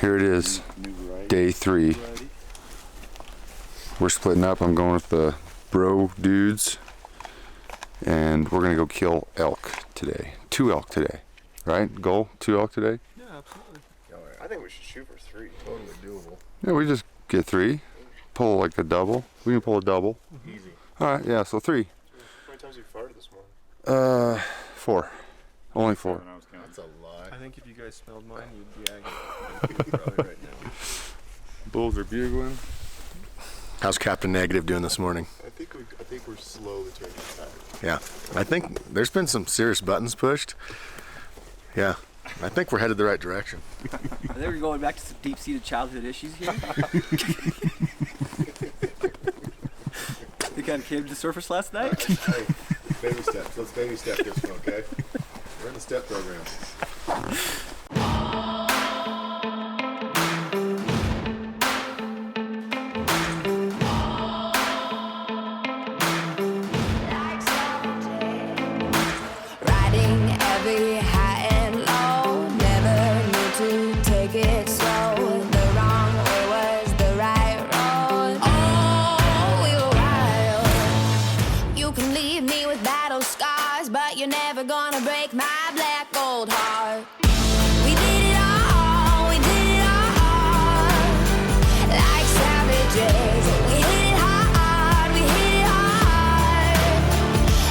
Here it is, day 3. We're splitting up. I'm going with the bro dudes, and we're gonna go kill elk today. 2 elk today, right? Goal, 2 elk today? Yeah, absolutely. I think we should shoot for 3. Totally doable. Yeah, we just get 3. Pull like a double. We can pull a double. Easy. Alright, yeah, so 3. How many times you farted this morning? 4. Only 4. That's a lie. I think if you guys smelled mine, you'd be aggravated probably right now. Bulls are bugling. How's Captain Negative doing this morning? I think we're slowly turning tired. Yeah, I think there's been some serious buttons pushed. Yeah, I think we're headed the right direction. I think we're going back to some deep-seated childhood issues here. They kind of came to the surface last night. Hey, baby steps. Let's baby step this one, okay? We're in the step program. Riding every high and low, never knew to take it slow. The wrong way was the right road. Oh, we were wild. You can leave me with battle scars, but you're never gonna break my black gold heart. We did it all, like savages. We hit it hard,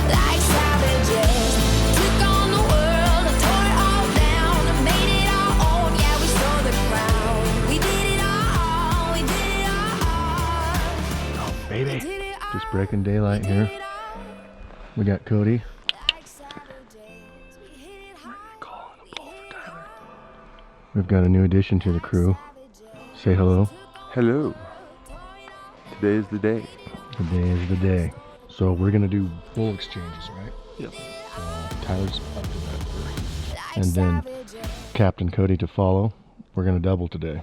like savages. Took on the world and tore it all down and made it our own. Yeah, we stole the crown. We did it all, Oh, baby. Just breaking daylight here. We got Cody. like savages. We hit it hard. We've got a new addition to the crew. Say hello. Hello. Today is the day. Today is the day. So we're gonna do full exchanges, right? Yep. Tyler's up to that first. And then Captain Cody to follow. We're gonna double today.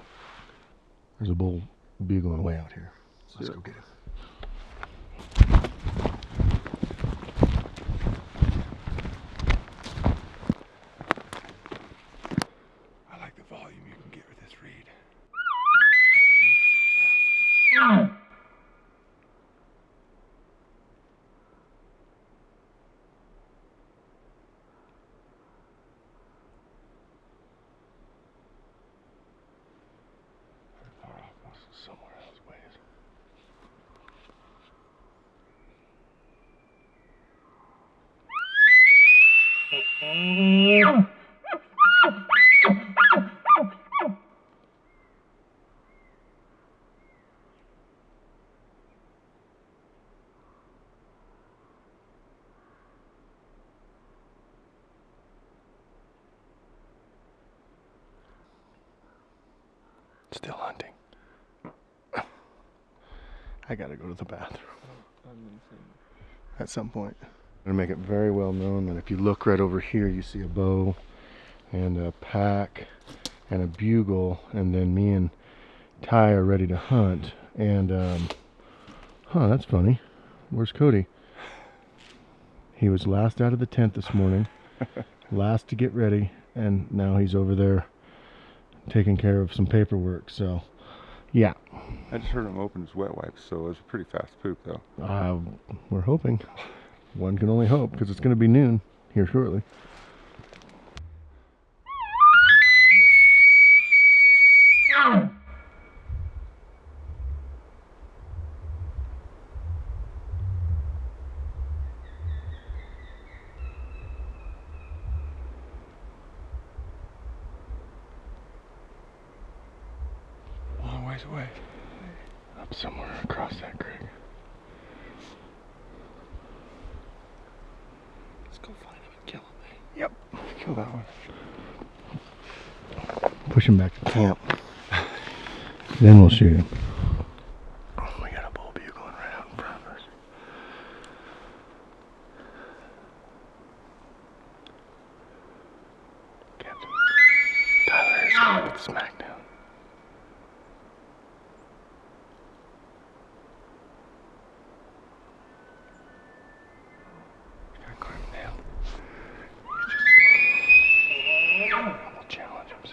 There's a bull bugling way out here. So let's go get him. I like the volume you can get with this reed. Far off, somewhere else ways. Still hunting. I gotta go to the bathroom at some point. I'm gonna make it very well known that if you look right over here, you see a bow and a pack and a bugle, and then me and Ty are ready to hunt. And that's funny. Where's Cody? He was last out of the tent this morning, last to get ready, and now he's over there taking care of some paperwork. So yeah, I just heard him open his wet wipes, so it was a pretty fast poop though. we're hoping. One can only hope, because it's going to be noon here shortly. Long ways away. Up somewhere across that creek. Let's go find him and kill him. Yep. Kill that one. Push him back to camp. Then we'll shoot him. We got a bull bugling right out in front of us. Captain Tyler is going with the smackdown. Gotta climb down. He's just... We'll challenge him, see?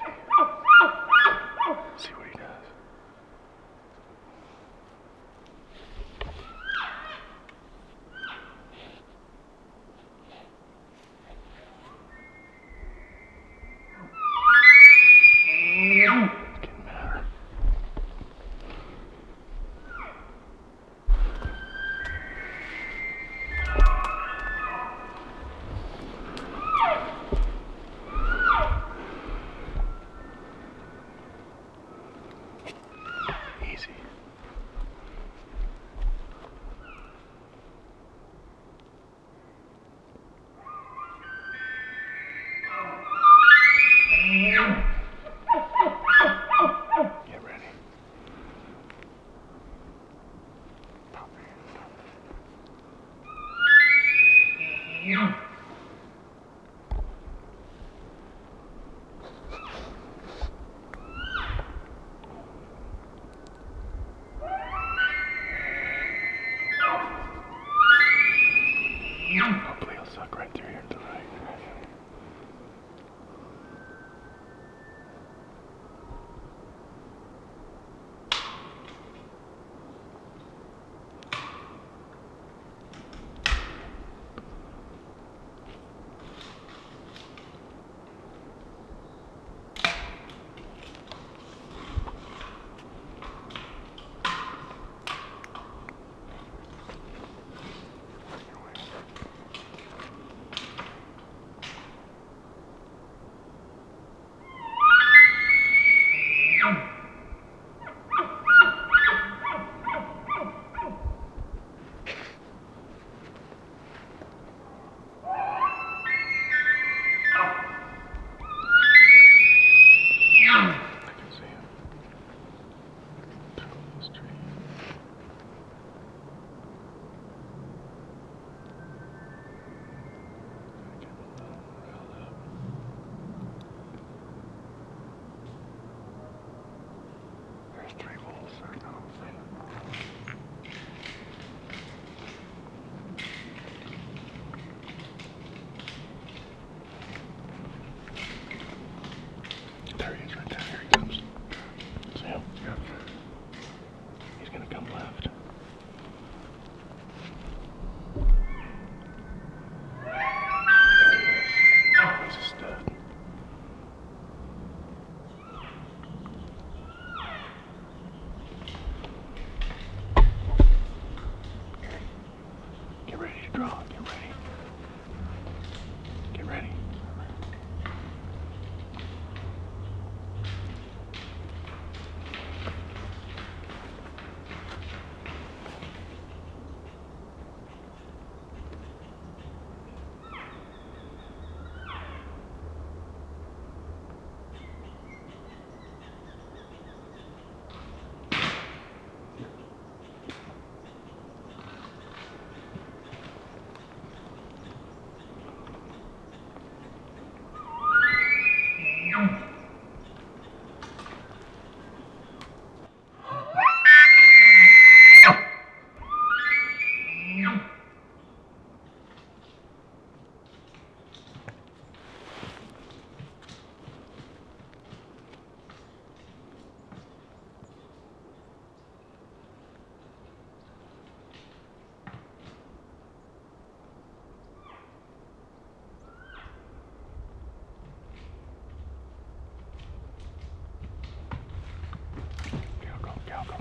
Go.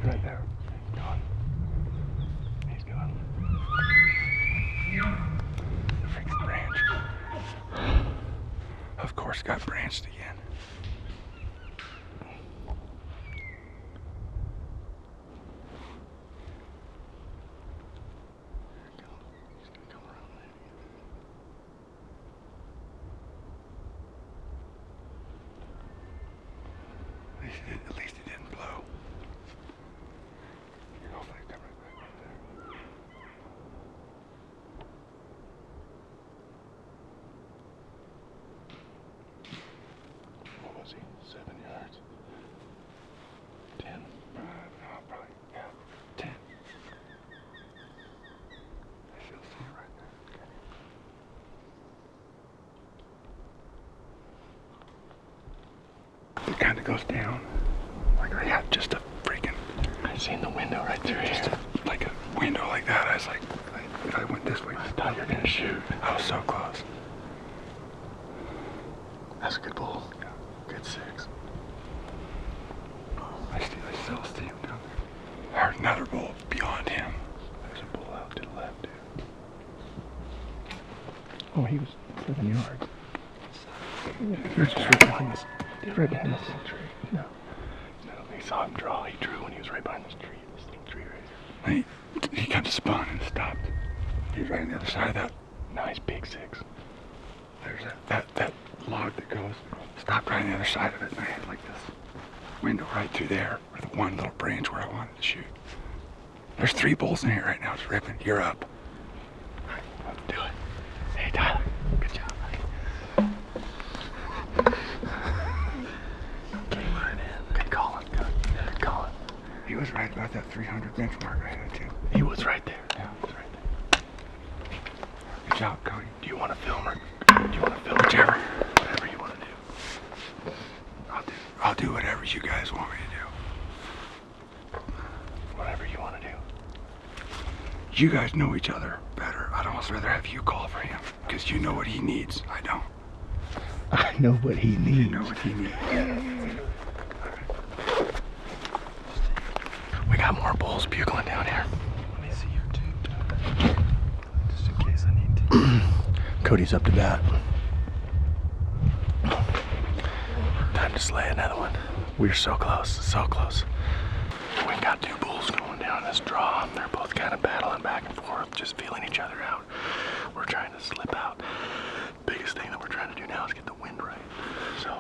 Right there. He's gone. He's gone. The freaking branch. Of course, got branched again. At least it didn't blow. Hopefully it come right back up there. What was he? 7 yards? 10? No, probably, yeah, 10. I still see it right there. Okay. It kind of goes down. Like I had just a freaking. I seen the window right through here. Like a window like that. I was like, if I went this way, I thought you were gonna shoot. I was so close. That's a good bull. Yeah. Good 6. I still see him down there. There's another bull beyond him. There's a bull out to the left, dude. Oh, he was 7 yards. He was just right behind this. He's right behind this little tree. No. He saw him draw. He drew when he was right behind this tree. This little tree right here. He kind of spun and stopped. He was right on the other side of that. Nice big 6. There's that log that goes. Stopped right on the other side of it. And I had like this window right through there with one little branch where I wanted to shoot. There's 3 bulls in here right now. It's ripping. You're up. All right, let's do it. Hey, Tyler. Good job, buddy. Good calling. Good calling. He was right about that 300 benchmark I had too. He was right there. Yeah, he was right there. Good job, Cody. Do you want to film or do you want to film? Whichever. Whatever you want to do. I'll do whatever you guys want me to do. Whatever you want to do. You guys know each other better. I'd almost rather have you call for him because you know what he needs. I don't. I know what he needs. You know what he needs. We got more bulls bugling down here. Let me see your tube. Just in case I need to. Cody's up to bat. Time to slay another one. We're so close, so close. We got 2 bulls going down this draw. They're both kind of battling back and forth, just feeling each other out. We're trying to slip out. Biggest thing that we're trying to do now is get the wind right. So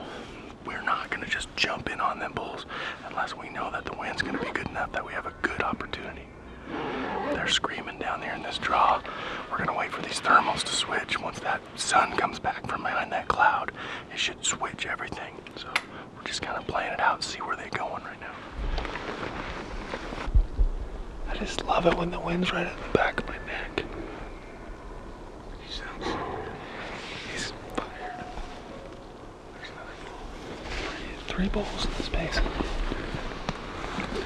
we're not going to just jump in on them bulls unless we know that the wind's going to be good enough that we have a good opportunity. They're screaming down there in this draw. We're going to wait for these thermals to switch. Once that sun comes back from behind that cloud, it should switch everything. So we're just kind of playing it out and see where they're going right now. I just love it when the wind's right at the back of my neck. He sounds so good. He's fired. There's another bull. 3 bulls in this basin.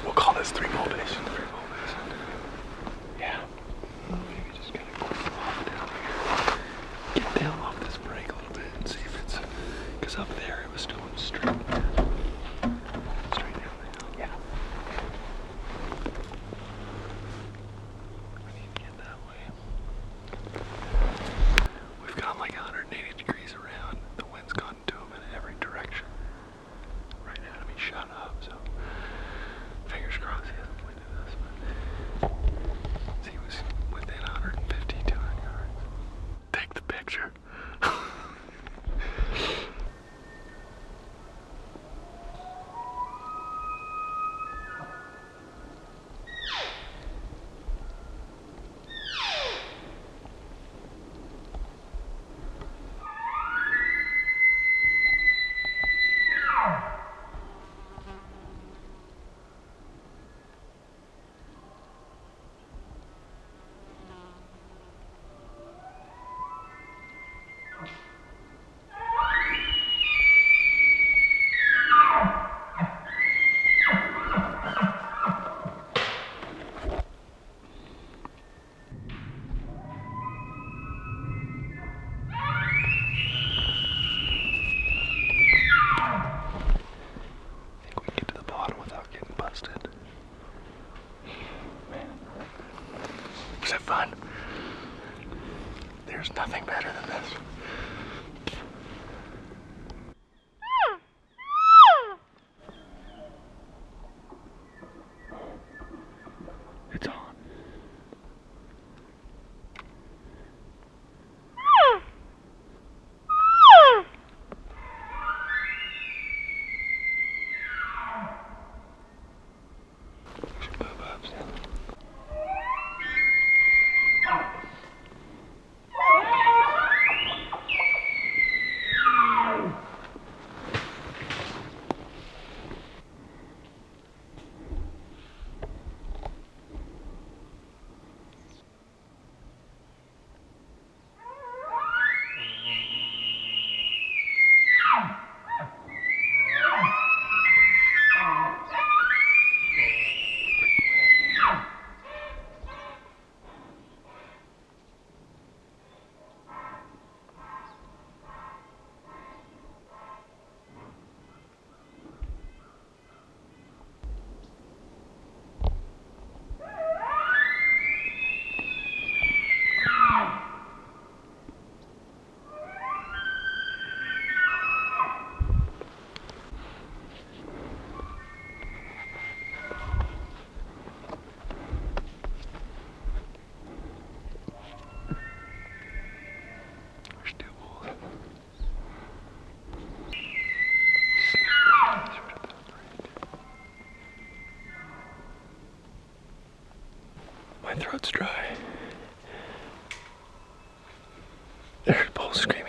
We'll call this 3-bull basin. Yeah. Well, maybe just kind of cool off down here. Get down off this break a little bit and see if it's. Because up there it was still straight. Straight down the hill. Yeah. I need to get that way. We've gone like 180 degrees around. The wind's gone to them in every direction. Right now, I mean, shut up. So, fingers crossed he doesn't wind this. But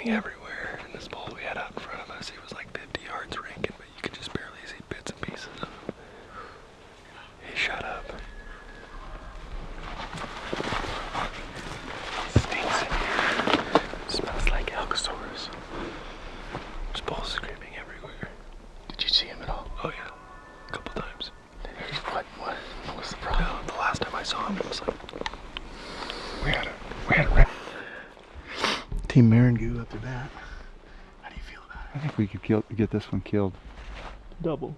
screaming everywhere. And this bull we had out in front of us, he was like 50 yards ranking, but you could just barely see bits and pieces of him. He shut up. It stinks in here. It smells like Allosaurus. There's bulls screaming everywhere. Did you see him at all? Oh yeah, a couple times. What was the problem? No, the last time I saw him, it was like, We had a Team Marangoo up to bat. How do you feel about it? I think we could get this one killed. double.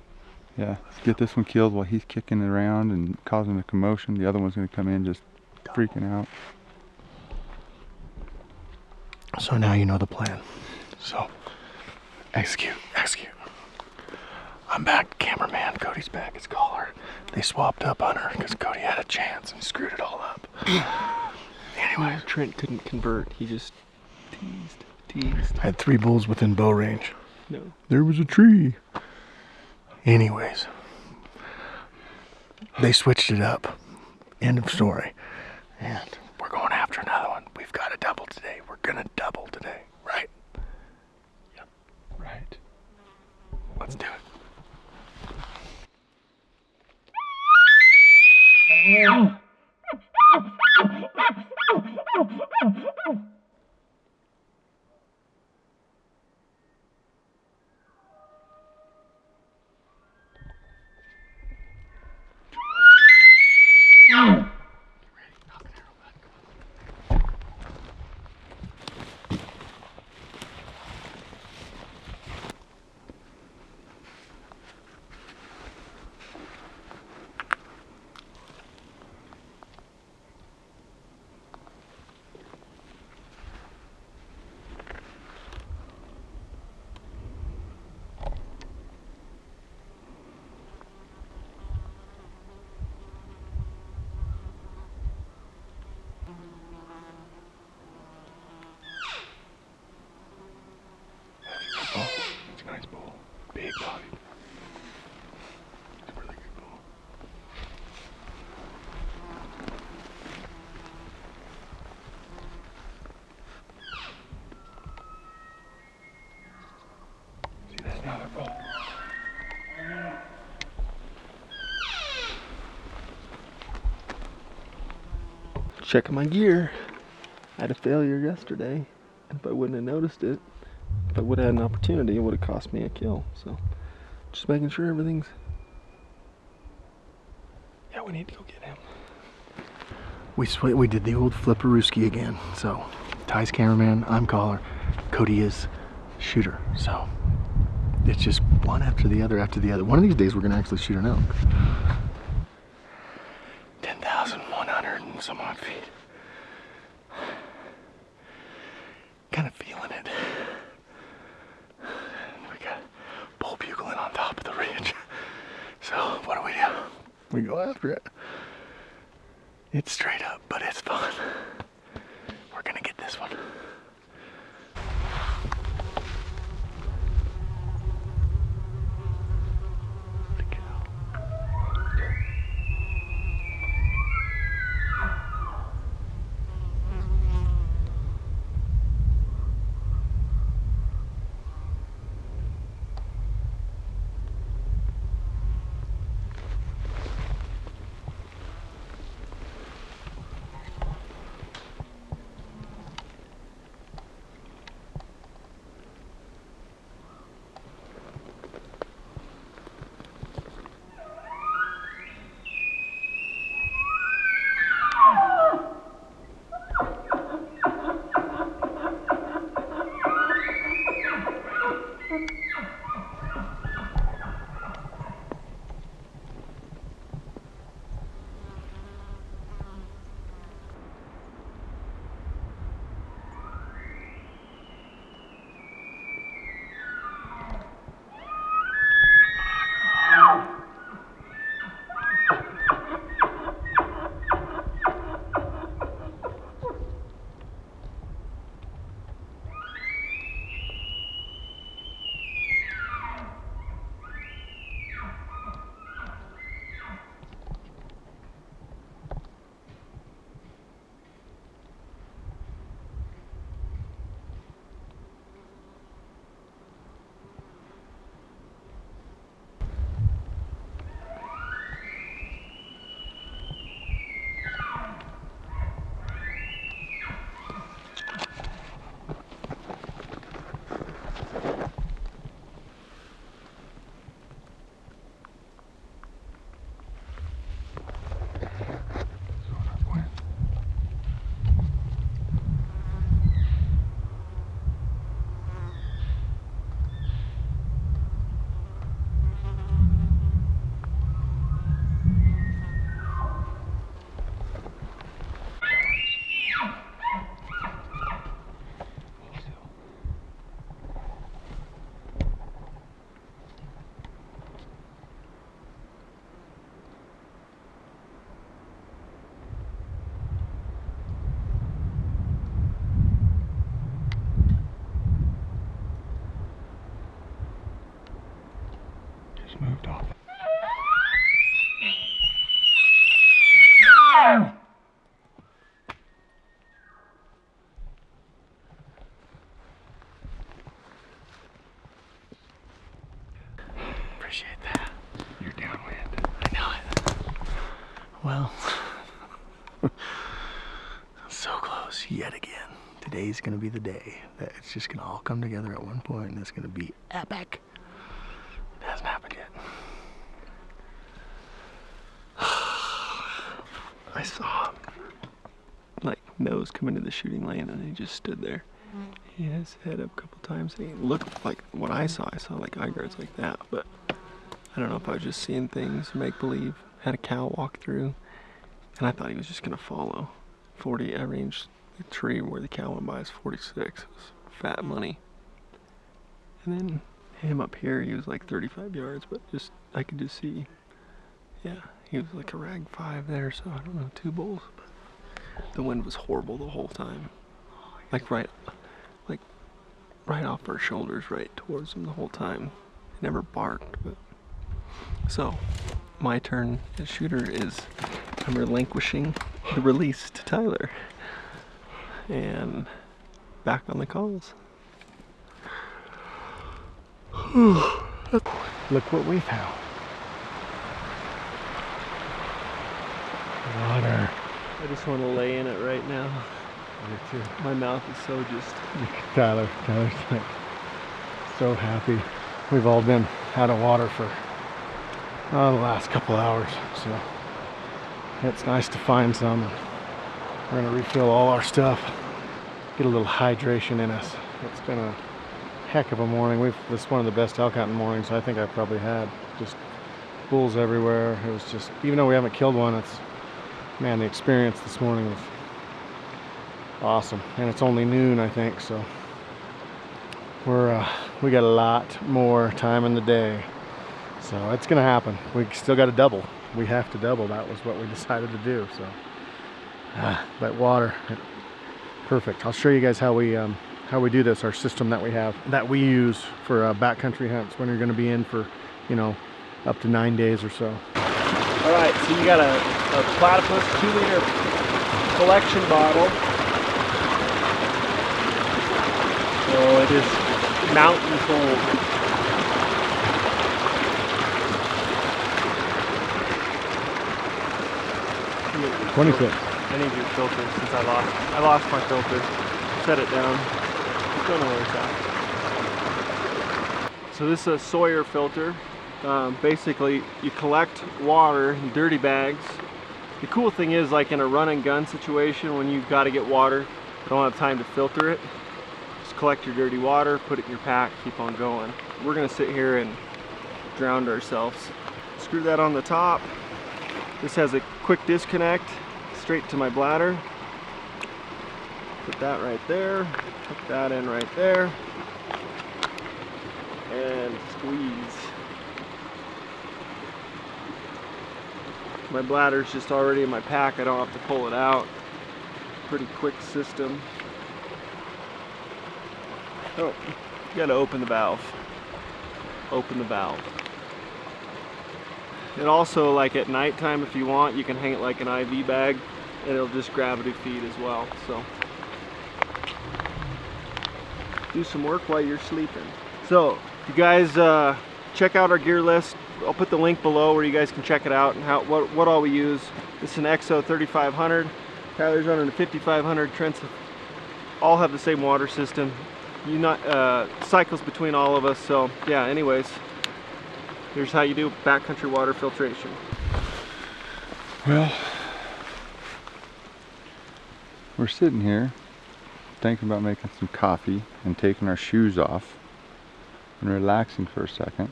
Yeah, get this one killed while he's kicking it around and causing a commotion. The other one's going to come in just freaking out. So now you know the plan. So, execute. I'm back, cameraman. Cody's back as caller. They swapped up on her because Cody had a chance and screwed it all up. Anyways, Trent couldn't convert. He just teased. I had 3 bulls within bow range. No. There was a tree. Anyways, they switched it up. End of story. And we're going after another one. We've got a double today. We're gonna double today, right? Yep. Right. Let's do it. It's a nice bull. Big body. It's a really good bull. See, that's another bull. Checking my gear. I had a failure yesterday. If I wouldn't have noticed it, if I would have had an opportunity, it would have cost me a kill. So, just making sure everything's... Yeah, we need to go get him. We did the old flipperooski again. So, Ty's cameraman, I'm caller, Cody is shooter. So, it's just one after the other after the other. One of these days we're gonna actually shoot an elk. 10,100 and some odd feet. Kind of feeling it. We got bull bugling on top of the ridge. So what do? We go after it. It's straight up, but it's fun. We're gonna get this one. Just moved off. Appreciate that. You're downwind. I know it. Well, so close yet again. Today's gonna be the day that it's just gonna all come together at one point, and it's gonna be epic. It hasn't happened yet. I saw like nose come into the shooting lane, and he just stood there. He had his head up a couple times, and he looked like what I saw like eye guards like that, but I don't know if I was just seeing things, make believe. Had a cow walk through, and I thought he was just gonna follow. 40, I ranged the tree where the cow went by is 46. It was fat money. And then him up here, he was like 35 yards, but just, I could just see, yeah, he was like a rag 5 there, so I don't know, 2 bulls. But the wind was horrible the whole time. Like right off our shoulders, right towards him the whole time. It never barked, but. So, my turn as shooter is I'm relinquishing the release to Tyler. And back on the calls. Look what we found. Water. I just want to lay in it right now. Me too. My mouth is so just... Tyler's like so happy. We've all been out of water for the last couple hours, so it's nice to find some. We're gonna refill all our stuff, get a little hydration in us. It's been a heck of a morning. This is one of the best elk hunting mornings I think I've probably had. Just bulls everywhere. It was just, even though we haven't killed one, man, the experience this morning was awesome. And it's only noon, I think, so we got a lot more time in the day. So it's gonna happen. We still got to double. We have to double. That was what we decided to do. So, but water, perfect. I'll show you guys how we do this. Our system that we use for backcountry hunts when you're going to be in for, you know, up to 9 days or so. All right, so you got a platypus 2-liter collection bottle. So it is mountain cold. 26. I need your filter since I lost my filter. Set it down. Don't know where it's at. So this is a Sawyer filter. Basically, you collect water in dirty bags. The cool thing is, like in a run and gun situation, when you've got to get water, you don't have time to filter it. Just collect your dirty water, put it in your pack, keep on going. We're gonna sit here and drown ourselves. Screw that on the top. This has a quick disconnect straight to my bladder. Put that right there, put that in right there, and squeeze. My bladder's just already in my pack, I don't have to pull it out. Pretty quick system. Oh, you gotta open the valve. Open the valve. And also, like at nighttime, if you want, you can hang it like an IV bag, and it'll just gravity feed as well. So, do some work while you're sleeping. So, you guys check out our gear list. I'll put the link below where you guys can check it out and what all we use. This is an EXO 3500. Tyler's running a 5500. Trent's all have the same water system. Cycles between all of us. So, yeah. Anyways. Here's how you do backcountry water filtration. Well, we're sitting here thinking about making some coffee and taking our shoes off and relaxing for a second.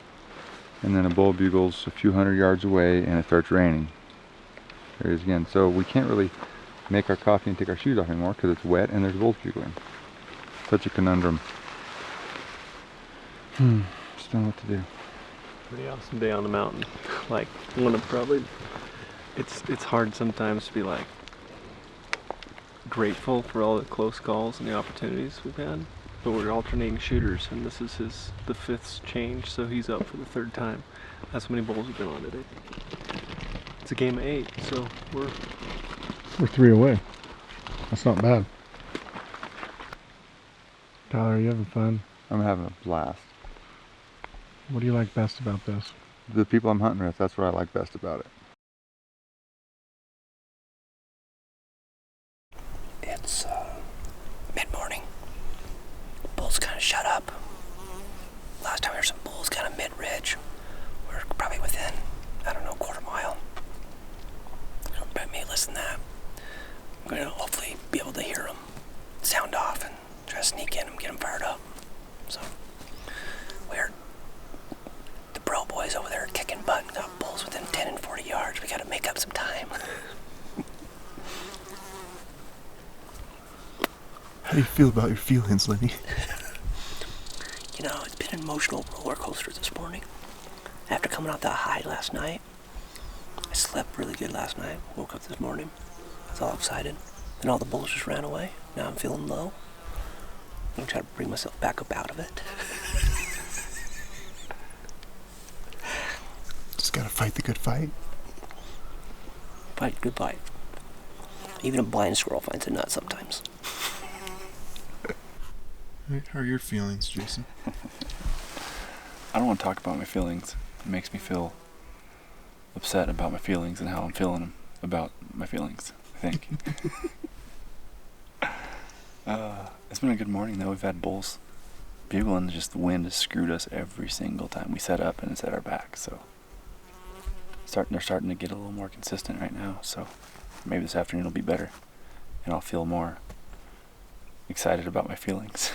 And then a bull bugles a few hundred yards away and it starts raining. There it is again. So we can't really make our coffee and take our shoes off anymore because it's wet and there's bulls bugling. Such a conundrum. Just don't know what to do. Pretty awesome day on the mountain. Like one of probably, it's hard sometimes to be like grateful for all the close calls and the opportunities we've had. but we're alternating shooters, and this is the 5th change, so he's up for the 3rd time. That's how many bowls we've been on today. It's a game of 8, so we're 3 away. That's not bad. Tyler, are you having fun? I'm having a blast. What do you like best about this? The people I'm hunting with, that's what I like best about it. It's mid-morning. Bulls kind of shut up. Last time there were some bulls kind of mid-ridge. We're probably within, I don't know, quarter mile. Maybe less than that. I'm going to hopefully be able to hear them sound off and try to sneak in and get them fired up. So, we're the bro boys over there kicking butt and got bulls within 10 and 40 yards. We got to make up some time. How do you feel about your feelings, Lenny? You know, it's been an emotional roller coaster this morning. After coming out that high last night, I slept really good last night. Woke up this morning. I was all excited. Then all the bulls just ran away. Now I'm feeling low. I'm gonna try to bring myself back up out of it. Just gotta fight the good fight. Fight, good fight. Even a blind squirrel finds a nut sometimes. How are your feelings, Jason? I don't want to talk about my feelings. It makes me feel upset about my feelings and how I'm feeling about my feelings, I think. It's been a good morning though. We've had bulls bugling, just the wind has screwed us every single time we set up and it's at our back, so they're starting to get a little more consistent right now, so maybe this afternoon will be better and I'll feel more excited about my feelings.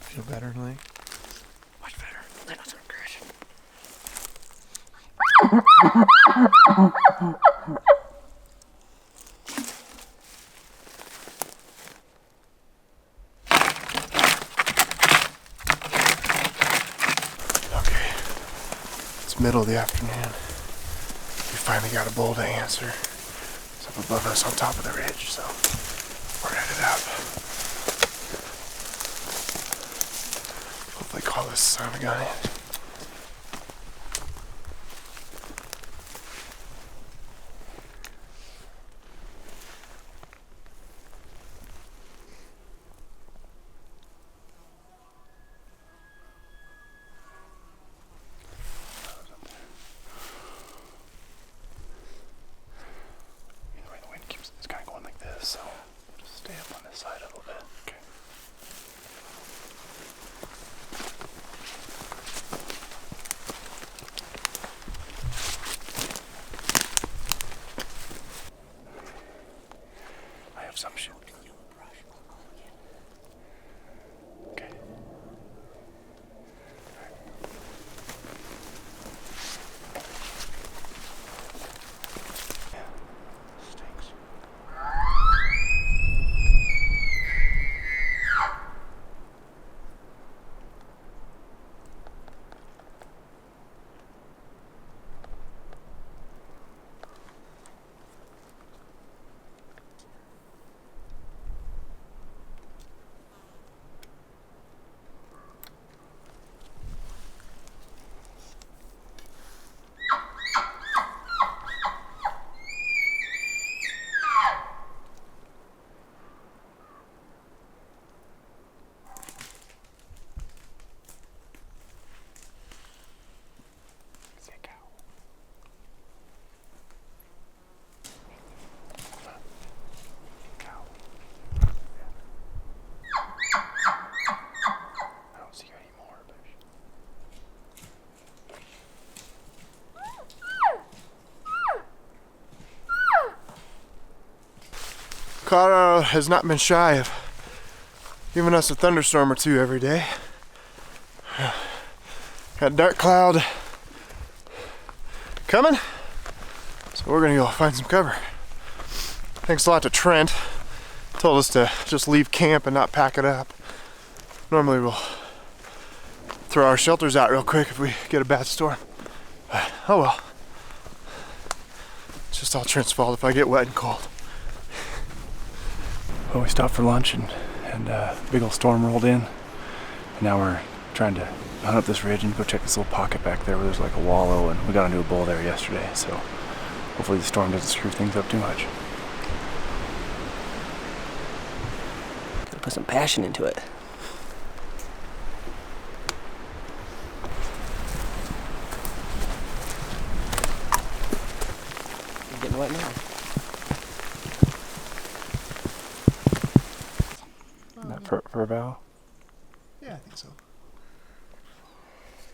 Feel better, Lenny? Much better. I know some good. Okay. It's middle of the afternoon. We finally got a bull to answer. It's up above us on top of the ridge, so we're headed up. Hopefully call this son of a gun in. Either way, the wind keeps, it's kind of going like this, so just stay up on this side a little bit. Okay. I have some shoot. Okay. Stinks. See a cow. Cow. I don't see her anymore, but Colorado has not been shy of giving us a thunderstorm or two every day. Got a dark cloud coming, so we're gonna go find some cover. Thanks a lot to Trent. Told us to just leave camp and not pack it up. Normally we'll throw our shelters out real quick if we get a bad storm. Oh well. It's just all Trent's fault if I get wet and cold. Well, we stopped for lunch and a big old storm rolled in. And now we're trying to hunt up this ridge and go check this little pocket back there where there's like a wallow, and we got into a bull there yesterday, so hopefully the storm doesn't screw things up too much. Gotta put some passion into it. It's getting wet now. That fur bow? Yeah, I think so.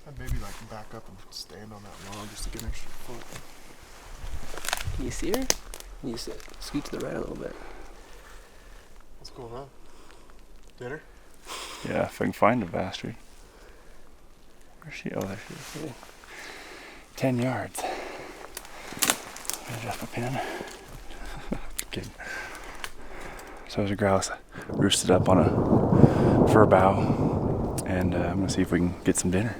I'd maybe like back up and stand on that log just to get an extra foot. Can you see her? Can you scoot to the right a little bit? What's going on? Dinner? Yeah, if I can find the bastard. Where's she? Oh, there she is. Yeah. 10 yards. Adjust my pin. Kidding. So there's a grouse roosted up on a fir bough, and I'm gonna see if we can get some dinner.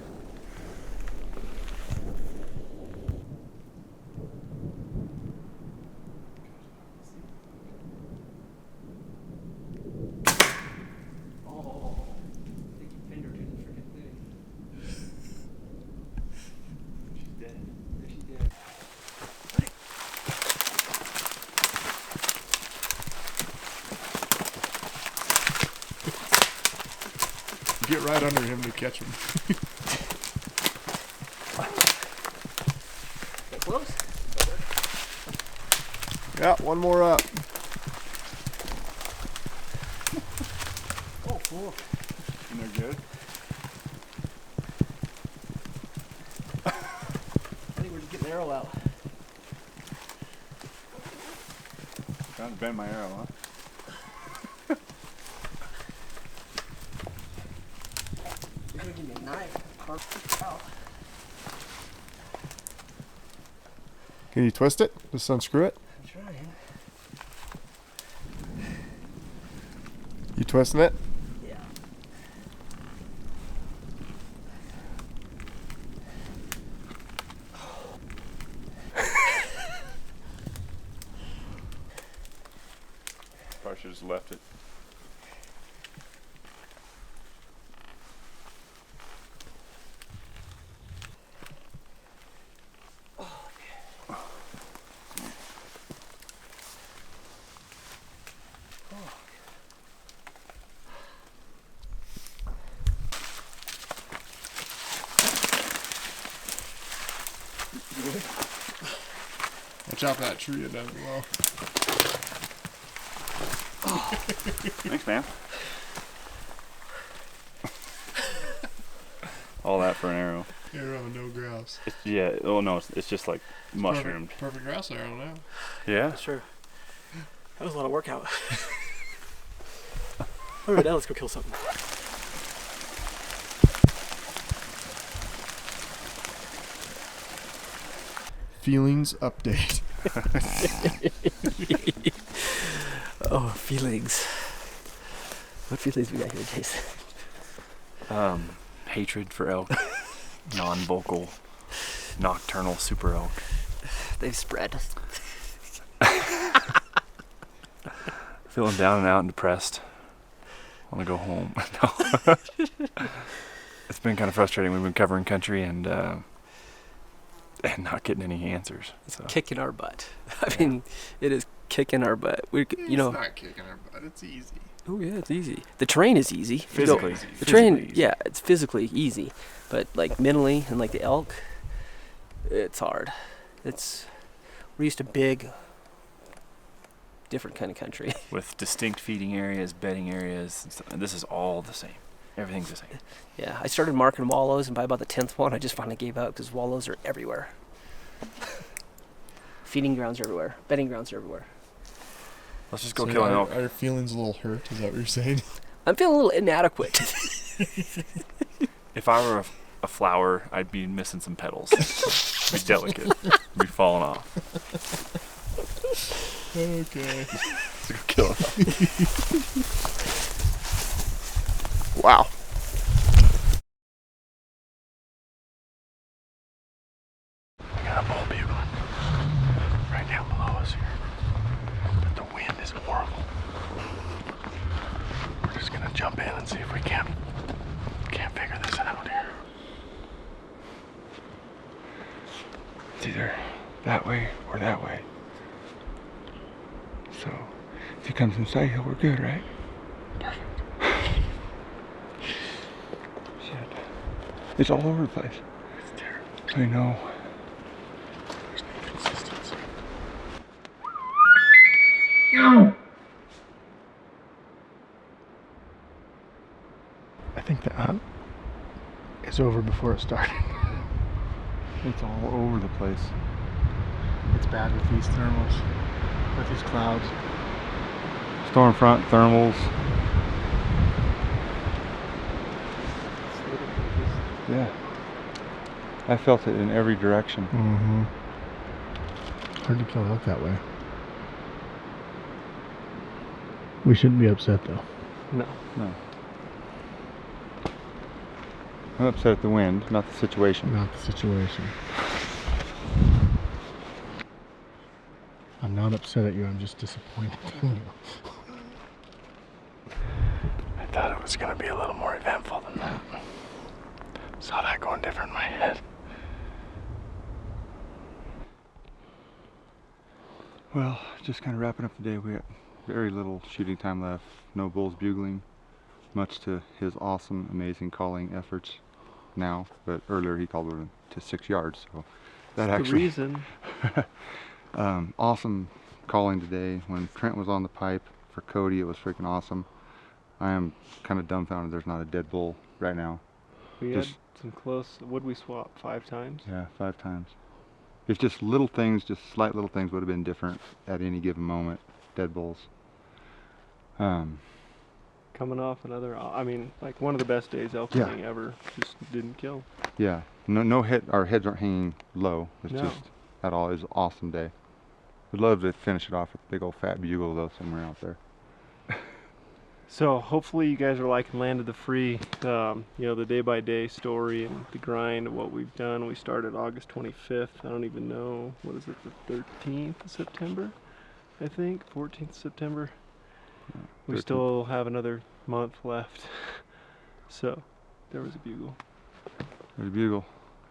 Get right under him to catch him. Get close. Yeah, one more up. Oh, cool. And they're good? I think we're just getting the arrow out. Trying to bend my arrow, huh? You're gonna give me a knife. Carve out. Can you twist it? Just unscrew it? I'm trying. You twisting it? Yeah. Probably should have just left it. Watch out for that tree, it does well. Thanks, man. All that for an arrow. Arrow and no grouse. Yeah, oh no, it's just like mushroomed. Perfect grouse arrow now. Yeah? Sure. That was a lot of workout. Alright, now let's go kill something. Feelings update. Oh, feelings. What feelings we got here, Jason? Hatred for elk. Non-vocal, nocturnal super elk. They've spread. Feeling down and out and depressed. Want to go home. No. It's been kind of frustrating. We've been covering country and not getting any answers. So. Kicking our butt. I mean, it is kicking our butt. It's not kicking our butt. It's easy. Oh yeah, it's easy. The terrain is easy. Physically The easy. terrain, yeah, it's physically easy, but like mentally and like the elk, it's hard. We're used to big, different kind of country. With distinct feeding areas, bedding areas, and stuff. And this is all the same. Everything's the same. Yeah, I started marking wallows, and by about the 10th one, I just finally gave up because wallows are everywhere. Feeding grounds are everywhere. Bedding grounds are everywhere. Let's just go kill an elk. Are your feelings a little hurt? Is that what you're saying? I'm feeling a little inadequate. If I were a flower, I'd be missing some petals. Be delicate. Be falling off. Okay. Let's go kill an elk. Wow. So if he comes in sight, we're good, right? Perfect. Shit. It's all over the place. It's terrible. I know. There's no consistency. I think the hunt is over before it started. It's all over the place. It's bad with these thermals, with these clouds. Storm front, thermals. Yeah. I felt it in every direction. Mm-hmm. Hard to kill elk that way. We shouldn't be upset though. No. I'm upset at the wind, not the situation. Not the situation. I'm not upset at you, I'm just disappointed in you. I thought it was going to be a little more eventful than that. Saw that going different in my head. Well, just kind of wrapping up the day. We got very little shooting time left. No bulls bugling, much to his awesome, amazing calling efforts now. But earlier he called it to 6 yards, so that That's actually. the reason. Awesome calling today. When Trent was on the pipe for Cody, it was freaking awesome. I am kind of dumbfounded there's not a dead bull right now. We Just- had some close. Would we swap 5 times? Yeah, 5 times. If just little things, just slight little things would have been different at any given moment. Dead bulls. Coming off another. I mean, like one of the best days elk Yeah. hunting ever. Just didn't kill. Yeah, no hit. Our heads aren't hanging low. It's No. just at all. It was an awesome day. Would love to finish it off with a big old fat bugle though somewhere out there. So hopefully you guys are liking Land of the Free. You know, the day-by-day story and the grind of what we've done. We started August 25th. I don't even know, what is it, the 13th of September? I think, 14th September. We 13th. still have another month left. So, there was a bugle. There's a bugle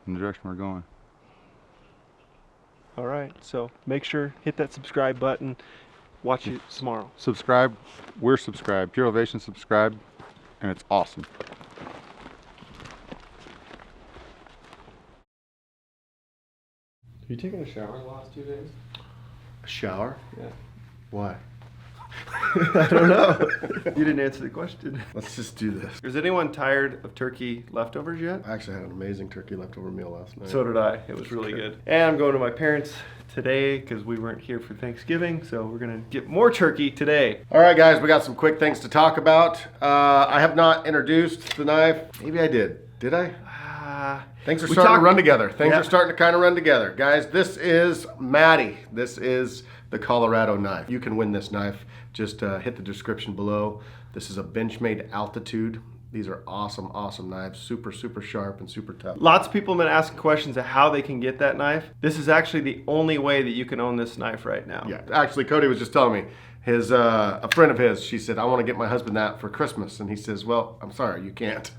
in the direction we're going. All right, so make sure, hit that subscribe button. Watch it tomorrow. Subscribe. We're subscribed. Pure Elevation subscribed, and it's awesome. Have you taken a shower the last 2 days? A shower? Yeah. Why? I don't know. You didn't answer the question. Let's just do this. Is anyone tired of turkey leftovers yet? I actually had an amazing turkey leftover meal last night. So did I. It was really good. And I'm going to my parents today because we weren't here for Thanksgiving. So we're going to get more turkey today. All right, guys, we got some quick things to talk about. I have not introduced the knife. Maybe I did. Did I? Things are starting to run together. Things are starting to kind of run together. Guys, this is Maddie. This is the Colorado knife. You can win this knife. Just hit the description below. This is a BENCHMADE Altitude. These are awesome, awesome knives. Super, super sharp and super tough. Lots of people have been asking questions of how they can get that knife. This is actually the only way that you can own this knife right now. Yeah, actually, Cody was just telling me, his a friend of his, she said, I want to get my husband that for Christmas. And he says, well, I'm sorry, you can't.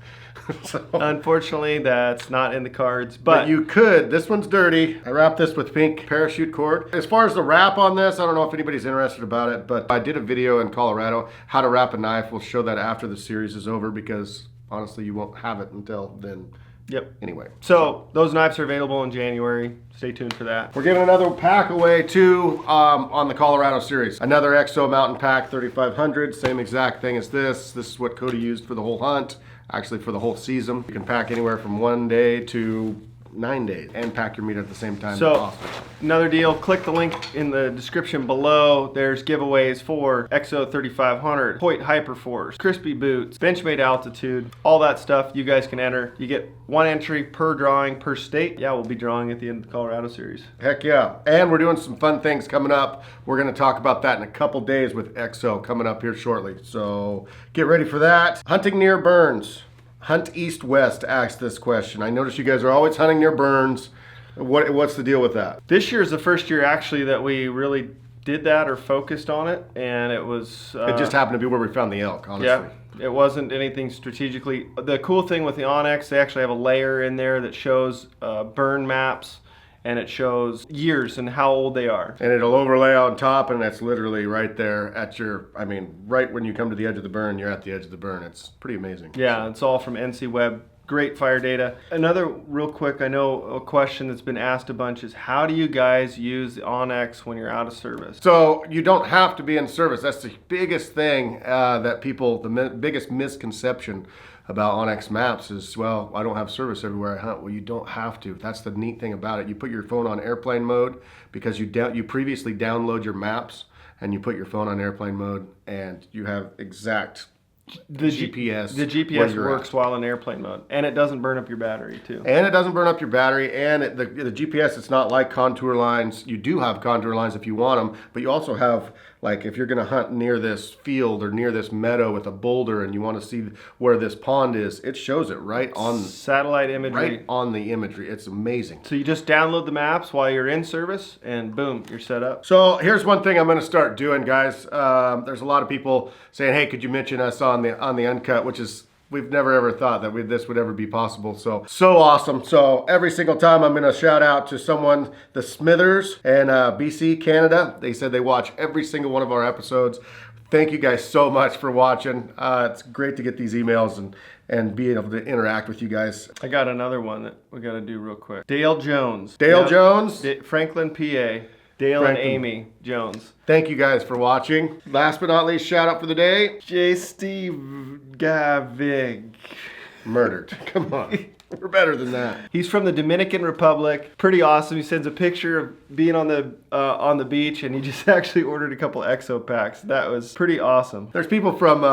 So, Unfortunately, that's not in the cards, but you could. This one's dirty. I wrapped this with pink parachute cord. As far as the wrap on this, I don't know if anybody's interested about it, but I did a video in Colorado, how to wrap a knife. We'll show that after the series is over because honestly, you won't have it until then. Yep. Anyway. So those knives are available in January. Stay tuned for that. We're giving another pack away too on the Colorado series. Another EXO Mountain Pack 3500, same exact thing as this. This is what Cody used for the whole hunt, actually for the whole season. You can pack anywhere from 1 day to 9 days and pack your meat at the same time. So Awesome. another deal, click the link in the description below. There's giveaways for EXO 3500, HOYT HYPERFORCE, CRISPI boots, BENCHMADE Altitude, all that stuff you guys can enter. You get 1 entry per drawing per state. Yeah, we'll be drawing at the end of the Colorado series. Heck yeah. And we're doing some fun things coming up. We're going to talk about that in a couple days with EXO coming up here shortly. So get ready for that. Hunting near burns. Hunt East West asked this question. I notice you guys are always hunting near burns. What's the deal with that? This year is the first year actually that we really did that or focused on it, and it was... It just happened to be where we found the elk, honestly. Yeah, it wasn't anything strategically. The cool thing with the Onyx, they actually have a layer in there that shows burn maps and it shows years and how old they are. And it'll overlay on top, and that's literally right there at your, I mean, right when you come to the edge of the burn, you're at the edge of the burn. It's pretty amazing. Yeah, it's all from NC Web. Great fire data. Another real quick, I know a question that's been asked a bunch is, how do you guys use the Onyx when you're out of service? So you don't have to be in service. That's the biggest thing that people, the biggest misconception about Onyx maps is, well, I don't have service everywhere I hunt. Well, you don't have to. That's the neat thing about it. You put your phone on airplane mode because you previously download your maps and you put your phone on airplane mode and you have exact GPS. The GPS works while in airplane mode, and it doesn't burn up your battery too. And it doesn't burn up your battery, and the GPS, it's not like contour lines. You do have contour lines if you want them, but you also have, like, if you're going to hunt near this field or near this meadow with a boulder and you want to see where this pond is, it shows it right on satellite imagery. Right on the imagery. It's amazing. So you just download the maps while you're in service, and boom, you're set up. So here's one thing I'm going to start doing, guys. There's a lot of people saying, "Hey, could you mention us on the uncut?" Which is, we've never ever thought that this would ever be possible. So awesome. So every single time I'm going to shout out to someone, the Smithers and BC, Canada. They said they watch every single one of our episodes. Thank you guys so much for watching. It's great to get these emails and be able to interact with you guys. I got another one that we got to do real quick. Dale Jones. Jones. Franklin, PA. Dale and Amy Jones. Thank you guys for watching. Last but not least, shout out for the day. J. Steve Gavig. Murdered. Come on. We're better than that. He's from the Dominican Republic. Pretty awesome. He sends a picture of being on the beach, and he just actually ordered a couple exo packs. That was pretty awesome. There's people from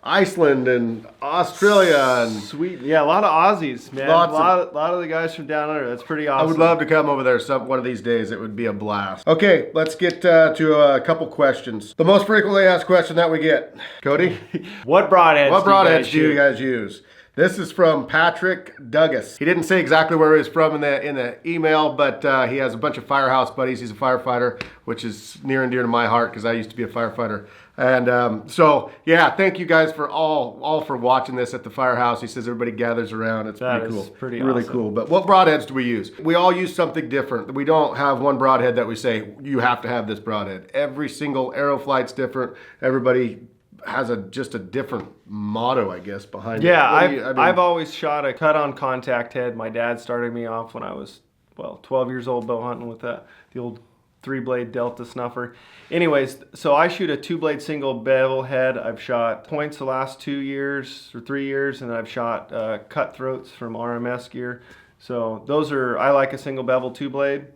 Iceland and Australia and Sweden. Yeah, a lot of Aussies, man. A lot of the guys from down under. That's pretty awesome. I would love to come over there one of these days. It would be a blast. Okay, let's get to a couple questions. The most frequently asked question that we get, Cody. What broadheads do you guys use? This is from Patrick Douglas. He didn't say exactly where he was from in the email, but he has a bunch of firehouse buddies. He's a firefighter, which is near and dear to my heart because I used to be a firefighter. And so, yeah, thank you guys for all for watching this at the firehouse. He says everybody gathers around. It's pretty cool. Pretty really awesome. Cool. But what broadheads do we use? We all use something different. We don't have one broadhead that we say, you have to have this broadhead. Every single arrow flight's different. Everybody has just a different motto, I guess, behind it. Yeah, I've always shot a cut-on contact head. My dad started me off when I was, 12 years old bow hunting with the old 3-blade Delta snuffer. Anyways, so I shoot a 2-blade single bevel head. I've shot points the last 2 years or 3 years, and I've shot cutthroats from RMS gear. So I like a single bevel 2-blade.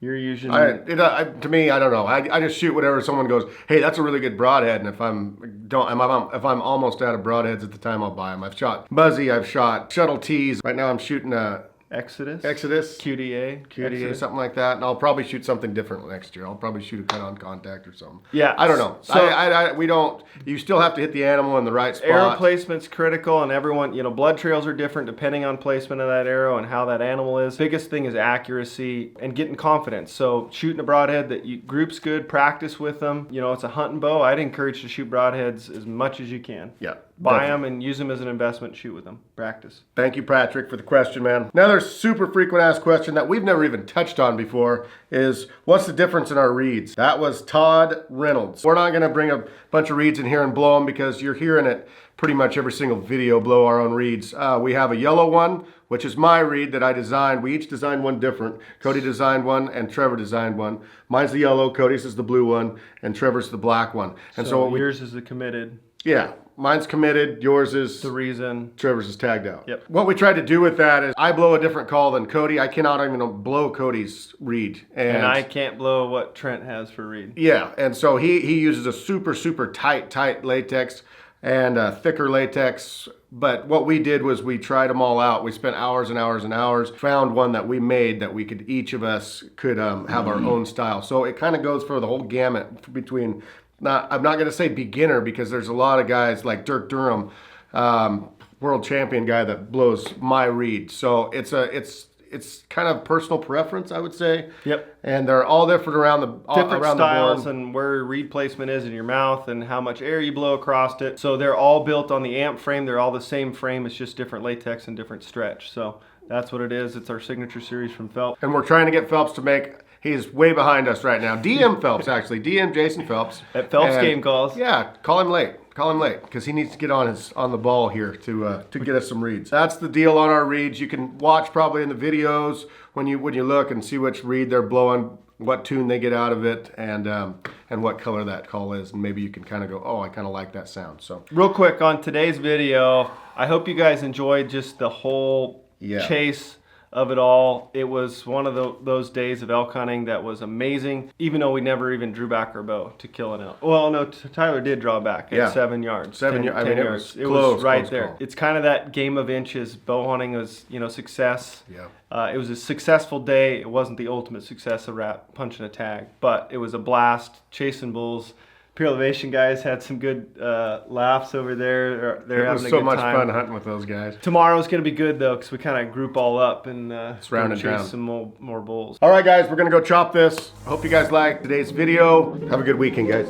You're using to me, I don't know. I just shoot whatever someone goes, hey, that's a really good broadhead, and if I'm almost out of broadheads at the time, I'll buy them. I've shot Buzzy, I've shot Shuttle T's. Right now I'm shooting a Exodus, QDA, something like that, and I'll probably shoot something different next year. I'll probably shoot a cut-on contact or something. Yeah, I don't know. So we don't. You still have to hit the animal in the right spot. Arrow placement's critical, and everyone, blood trails are different depending on placement of that arrow and how that animal is. Biggest thing is accuracy and getting confidence. So shooting a broadhead that group's good, practice with them. It's a hunting bow. I'd encourage to shoot broadheads as much as you can. Yeah. Buy them and use them as an investment. Shoot with them. Practice. Thank you, Patrick, for the question, man. Another super frequent asked question that we've never even touched on before is, what's the difference in our reeds? That was Todd Reynolds. We're not going to bring a bunch of reeds in here and blow them because you're hearing it pretty much every single video, blow our own reeds. We have a yellow one, which is my reed that I designed. We each designed one different. Cody designed one and Trevor designed one. Mine's the yellow, Cody's is the blue one, and Trevor's the black one. And so yours is the committed. Yeah. Mine's committed, yours is the reason. Trevor's is tagged out. Yep. What we tried to do with that is I blow a different call than Cody. I cannot even blow Cody's reed. And I can't blow what Trent has for reed. Yeah, and so he uses a super, super tight latex and thicker latex. But what we did was we tried them all out. We spent hours and hours and hours, found one that we made that each of us could have our own style. So it kind of goes for the whole gamut between, I'm not going to say beginner because there's a lot of guys like Dirk Durham, world champion guy that blows my reed. So it's kind of personal preference, I would say. Yep. And they're all different around different styles and where reed placement is in your mouth and how much air you blow across it. So they're all built on the amp frame. They're all the same frame. It's just different latex and different stretch. So That's what it is. It's our signature series from Phelps. And we're trying to get Phelps to make, he's way behind us right now. DM Phelps, actually. DM Jason Phelps. At Phelps Game Calls. Yeah, call him late. Call him late, because he needs to get on the ball here to get us some reeds. That's the deal on our reeds. You can watch probably in the videos when you look and see which reed they're blowing, what tune they get out of it, and what color that call is, and maybe you can kind of go, oh, I kind of like that sound. So real quick on today's video, I hope you guys enjoyed just the whole chase of it all. It was one of those days of elk hunting that was amazing, even though we never even drew back our bow to kill an elk. Well, no, Tyler did draw back at 7 yards. 7 yards. I mean, yards. It was right close there. call. It's kind of that game of inches. Bow hunting was, you know, success. Yeah. It was a successful day. It wasn't the ultimate success of punching a tag, but it was a blast chasing bulls. Pure Elevation guys had some good laughs over there. They're having a good time. It was so much fun hunting with those guys. Tomorrow's going to be good, though, because we kind of group all up and round and chase round. some more bulls. All right, guys, we're going to go chop this. I hope you guys liked today's video. Have a good weekend, guys.